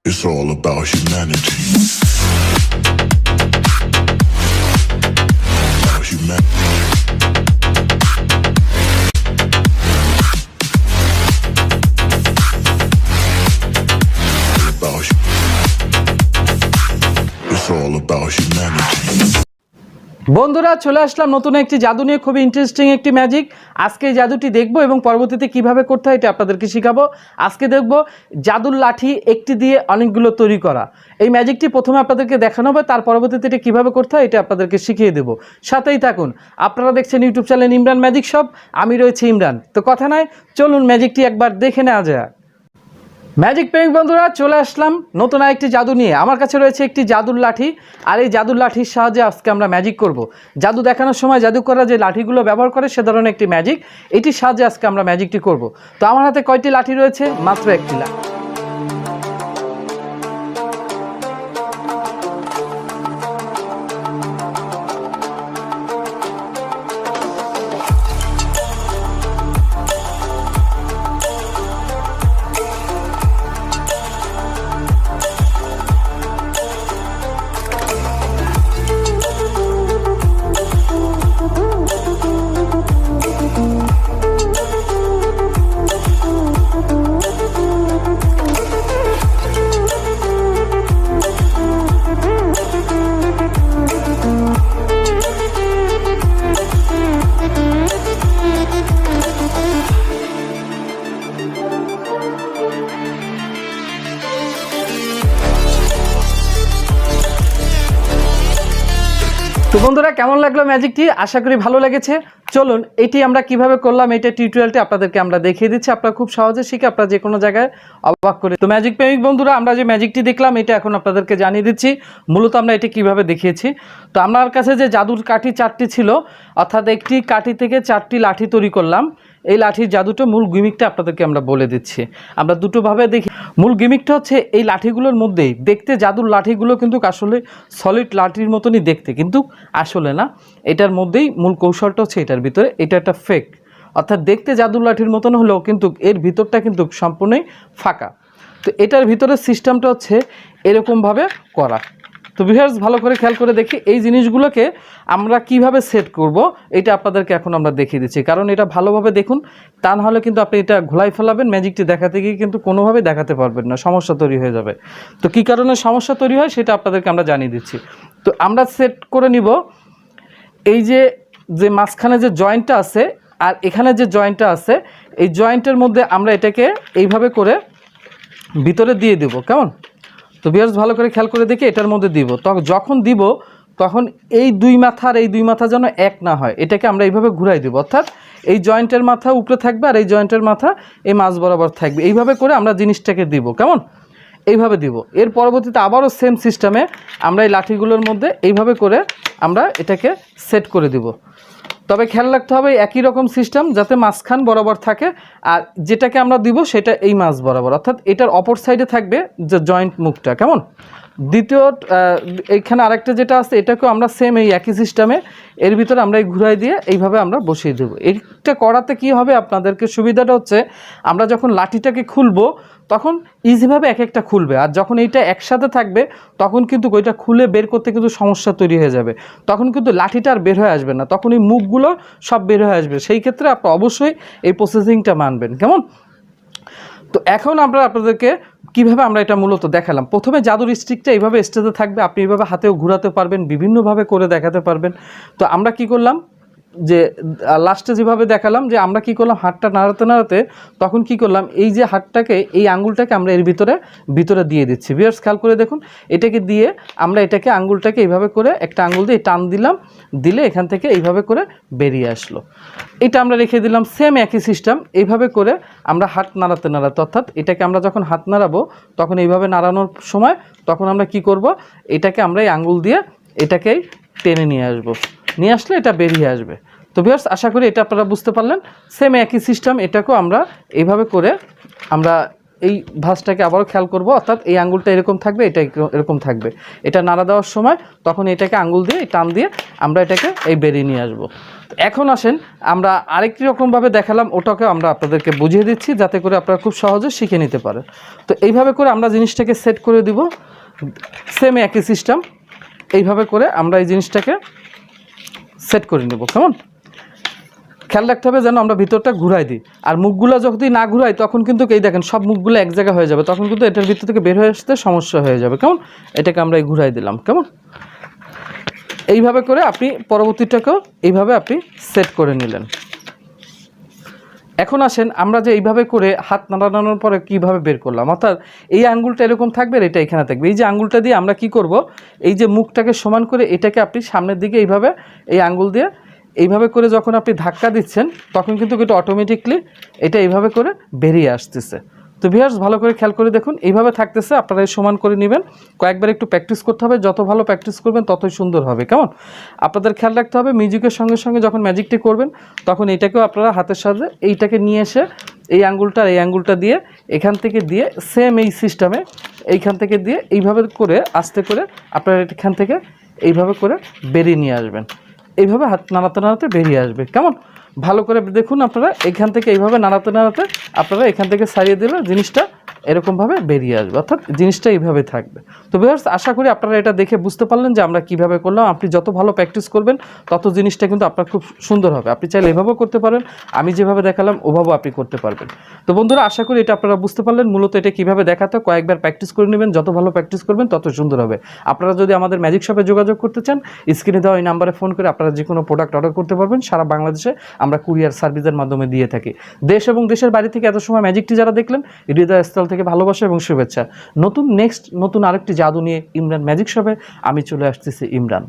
It's all about humanity. About humanity. It's all about humanity. বন্ধুরা চলে আসলাম নতুন একটি জাদু নিয়ে। খুবই ইন্টারেস্টিং একটি ম্যাজিক। আজকে এই জাদুটি দেখব এবং পরবর্তীতে কিভাবে করতে হয় এটা আপনাদেরকে শেখাবো। আজকে দেখব জাদুর লাঠি একটি দিয়ে অনেকগুলো তৈরি করা। এই ম্যাজিকটি প্রথমে আপনাদেরকে দেখানো হবে, তার পরবর্তীতে এটা কীভাবে করতে হয় এটা আপনাদেরকে শিখিয়ে দেবো। সাথেই থাকুন। আপনারা দেখছেন YouTube channel Imran magic shop, আমি রয়েছি ইমরান। তো কথা নয়, চলুন ম্যাজিকটি একবার দেখে নেওয়া যায়। ম্যাজিক প্রেমিক বন্ধুরা চলে আসলাম নতুন আরেকটি জাদু নিয়ে। আমার কাছে রয়েছে একটি জাদুর লাঠি, আর এই জাদুর লাঠির সাহায্যে আজকে আমরা ম্যাজিক করব। জাদু দেখানোর সময় জাদু করা যে লাঠিগুলো ব্যবহার করে সে ধরনের একটি ম্যাজিক, এটির সাহায্যে আজকে আমরা ম্যাজিকটি করব। তো আমার হাতে কয়টি লাঠি রয়েছে? মাত্র একটি লাঠি। তো বন্ধুরা কেমন লাগলো ম্যাজিকটি? আশা করি ভালো লেগেছে। চলুন এটি আমরা কিভাবে করলাম এটা টিউটোরিয়ালটি আপনাদেরকে আমরা দেখিয়ে দিচ্ছি। আপনারা খুব সহজে শিখে আপনারা যে কোনো জায়গায় অবাক করে। তো ম্যাজিক প্রেমিক বন্ধুরা আমরা যে ম্যাজিকটি দেখলাম এটা এখন আপনাদেরকে জানিয়ে দিচ্ছি। মূলত আমরা এটি কিভাবে দেখিয়েছি। তো আমার কাছে যে জাদুর কাঠি 4টি ছিল, অর্থাৎ একটি কাঠি থেকে 4টি লাঠি তৈরি করলাম। এই লাঠির জাদুটা মূল গিমিকটা আপনাদেরকে আমরা বলে দিচ্ছি। আমরা দুটোভাবে দেখি। মূল গিমিকটা হচ্ছে এই লাঠিগুলোর মধ্যেই দেখতে জাদুর লাঠিগুলো কিন্তু আসলে সলিড লাঠির মতনই দেখতে, কিন্তু আসলে না। এটার মধ্যেই মূল কৌশলটা হচ্ছে এটার ভিতরে। এটা একটা ফেক, অর্থাৎ দেখতে জাদুর লাঠির মতন হলেও কিন্তু এর ভিতরটা কিন্তু সম্পূর্ণই ফাঁকা। তো এটার ভিতরের সিস্টেমটা হচ্ছে এরকমভাবে করা। তো ভিউয়ার্স ভালো করে খেয়াল করে দেখি এই জিনিসগুলোকে আমরা কিভাবে সেট করব এটা আপনাদেরকে এখন আমরা দেখিয়ে দিচ্ছি। কারণ এটা ভালোভাবে দেখুন, তা নাহলে কিন্তু আপনি এটা ঘোলাই ফেলাবেন, ম্যাজিকটি দেখাতে গিয়ে কিন্তু কোনোভাবে দেখাতে পারবেন না, সমস্যা তৈরি হয়ে যাবে। তো কী কারণে সমস্যা তৈরি হয় সেটা আপনাদেরকে আমরা জানিয়ে দিচ্ছি। তো আমরা সেট করে নিব এই যে মাঝখানে যে জয়েন্টটা আছে আর এখানে যে জয়েন্টটা আছে, এই জয়েন্টের মধ্যে আমরা এটাকে এইভাবে করে ভিতরে দিয়ে দেব। কেমন? তো ভিউয়ার্স ভালো করে খেয়াল করে দেখি এটার মধ্যে দিব। যখন দিব তখন এই দুই মাথার এই দুই মাথা যেন এক না হয়, এটাকে আমরা এইভাবে ঘুরাই দেব। অর্থাৎ এই জয়েন্টের মাথা উপরে থাকবে আর এই জয়েন্টের মাথা এই মাঝ বরাবর থাকবে। এইভাবে করে আমরা জিনিসটাকে দিব। কেমন? এইভাবে দিব। এর পরবর্তীতে আবারও সেম সিস্টেমে আমরা এই লাঠিগুলোর মধ্যে এইভাবে করে আমরা এটাকে সেট করে দিব। তবে খেয়াল রাখতে হবে একই রকম সিস্টেম যাতে মাঝখান বরাবর থাকে, আর যেটাকে আমরা দিব সেটা এই মাঝ বরাবর, অর্থাৎ এটার অপর সাইডে থাকবে যে জয়েন্ট মুখটা। কেমন? দ্বিতীয় এইখানে আরেকটা যেটা আছে এটাকেও আমরা সেম এই একই সিস্টেমে এর ভিতরে আমরা এই ঘুরাই দিয়ে এইভাবে আমরা বসিয়ে দেবো। এইটা করাতে কি হবে আপনাদেরকে সুবিধাটা হচ্ছে আমরা যখন লাঠিটাকে খুলবো তখন ইজিভাবে এক একটা খুলবে, আর যখন এইটা একসাথে থাকবে তখন কিন্তু ওইটা খুলে বের করতে কিন্তু সমস্যা তৈরি হয়ে যাবে। তখন কিন্তু লাঠিটা আর বের হয়ে আসবে না, তখন এই মুখগুলো সব বের হয়ে আসবে। সেই ক্ষেত্রে আপনি অবশ্যই এই প্রসেসিংটা মানবেন। কেমন? তো এখন আমরা আপনাদেরকে কিভাবে আমরা এটা মূলত দেখালাম। প্রথমে জাদুর স্টিকটা এইভাবে স্টেজে থাকবে, আপনি এইভাবে হাতেও ঘোরাতে পারবেন, বিভিন্নভাবে করে দেখাতে পারবেন। তো আমরা কি করলাম যে লাস্টে যেভাবে দেখালাম যে আমরা কি করলাম হাতটা নাড়াতে নাড়াতে তখন কি করলাম এই যে হাতটাকে এই আঙ্গুলটাকে আমরা এর ভিতরে দিয়ে দিচ্ছি। ভিউয়ার্স খেয়াল করে দেখুন, এটাকে দিয়ে আমরা এটাকে আঙ্গুলটাকে এইভাবে করে একটা আঙ্গুল দিয়ে টান দিলাম, দিলে এখান থেকে এইভাবে করে বেরিয়ে আসলো। এটা আমরা রেখে দিলাম সেম একই সিস্টেম। এইভাবে করে আমরা হাত নাড়াতে নাড়াতে, অর্থাৎ এটাকে আমরা যখন হাত নাড়াবো তখন এইভাবে নাড়ানোর সময় তখন আমরা কি করব এটাকে আমরা এই আঙ্গুল দিয়ে এটাকেই টেনে নিয়ে আসবো, নিয়ে আসলে এটা বেরিয়ে আসবে। তো ভিউয়ার্স আশা করি এটা আপনারা বুঝতে পারলেন। সেম একই সিস্টেম এটাকেও আমরা এইভাবে করে আমরা এই ভাঁজটাকে আবারও খেয়াল করব, অর্থাৎ এই আঙ্গুলটা এরকম থাকবে, এটা এরকম থাকবে। এটা নাড়া দেওয়ার সময় তখন এটাকে আঙ্গুল দিয়ে টান দিয়ে আমরা এটাকে এই বেরিয়ে নিয়ে আসবো। এখন আসেন আমরা আরেকটি রকমভাবে দেখালাম, ওটাকেও আমরা আপনাদেরকে বুঝিয়ে দিচ্ছি যাতে করে আপনারা খুব সহজে শিখে নিতে পারেন। তো এইভাবে করে আমরা জিনিসটাকে সেট করে দিব, সেম একই সিস্টেম। এইভাবে করে আমরা এই জিনিসটাকে সেট করে নেব। কেমন? খেয়াল রাখতে হবে যেন আমরা ভিতরটা ঘুরাই দিই, আর মুখগুলো যদি না ঘুরাই তখন কিন্তু এই দেখেন সব মুখগুলো এক জায়গায় হয়ে যাবে, তখন কিন্তু এটার ভিতর থেকে বের হয়ে আসতে সমস্যা হয়ে যাবে। কেমন? এটাকে আমরা এই ঘুরাই দিলাম। কেমন? এইভাবে করে আপনি পরবর্তীটাকেও এইভাবে আপনি সেট করে নিলেন। এখন আসেন আমরা যে এইভাবে করে হাত নাড়ানোর পরে কীভাবে বের করলাম, অর্থাৎ এই আঙ্গুলটা এরকম থাকবে, এটা এখানে থাকবে। এই যে আঙ্গুলটা দিয়ে আমরা কি করব, এই যে মুখটাকে সমান করে এটাকে আপনি সামনের দিকে এইভাবে এই আঙ্গুল দিয়ে এইভাবে করে যখন আপনি ধাক্কা দিচ্ছেন তখন কিন্তু এটা অটোমেটিকলি এটা এইভাবে করে বেরিয়ে আসতেছে। তো ভিউয়ার্স ভালো করে খেয়াল করে দেখুন, এইভাবে থাকতেছে, আপনারা সমান করে নেবেন। কয়েকবার একটু প্র্যাকটিস করতে হবে, যত ভালো প্র্যাকটিস করবেন ততই সুন্দর হবে। কেমন? আপনাদের খেয়াল রাখতে হবে মিউজিকের সঙ্গে সঙ্গে যখন ম্যাজিকটি করবেন তখন এইটাকেও আপনারা হাতের সাথে এইটাকে নিয়ে এসে এই আঙ্গুলটা দিয়ে এখান থেকে দিয়ে সেম এই সিস্টেমে এইখান থেকে দিয়ে এইভাবে করে আস্তে করে আপনারা এখান থেকে এইভাবে করে বেরিয়ে নিয়ে আসবেন। এইভাবে হাত নাড়াতে নাড়াতে বেরিয়ে আসবে। কেমন? ভালো করে দেখুন, আপনারা এখান থেকে এইভাবে নাড়াতে নাড়াতে আপনারা এখান থেকে সারিয়ে দিলে জিনিসটা এরকমভাবে বেরিয়ে আসবে, অর্থাৎ জিনিসটা এইভাবে থাকবে। তো ভিউয়ার্স আশা করি আপনারা এটা দেখে বুঝতে পারলেন যে আমরা কিভাবে করলাম। আপনি যত ভালো প্র্যাকটিস করবেন তত জিনিসটা কিন্তু আপনার খুব সুন্দর হবে। আপনি চাইলে এভাবেও করতে পারেন, আমি যেভাবে দেখালাম ওভাবেও আপনি করতে পারবেন। তো বন্ধুরা আশা করি এটা আপনারা বুঝতে পারলেন মূলত এটা কীভাবে দেখাতে, কয়েকবার প্র্যাকটিস করে নেবেন, যত ভালো প্র্যাকটিস করবেন তত সুন্দর হবে। আপনারা যদি আমাদের ম্যাজিক শপে যোগাযোগ করতে চান স্ক্রিনে দেওয়া এই নাম্বারে ফোন করে আপনারা যে কোনো প্রোডাক্ট অর্ডার করতে পারবেন। সারা বাংলাদেশে আমরা কুরিয়ার সার্ভিসের মাধ্যমে দিয়ে থাকি। দেশ এবং দেশের বাইরে থেকে এত সময় ম্যাজিকটি যারা দেখলেন হৃদয়স্থল থেকে ভালোবাসা এবং শুভেচ্ছা। নতুন আরেকটি জাদু নিয়ে ইমরান ম্যাজিক শপে আমি চলে আসতেছি। ইমরান।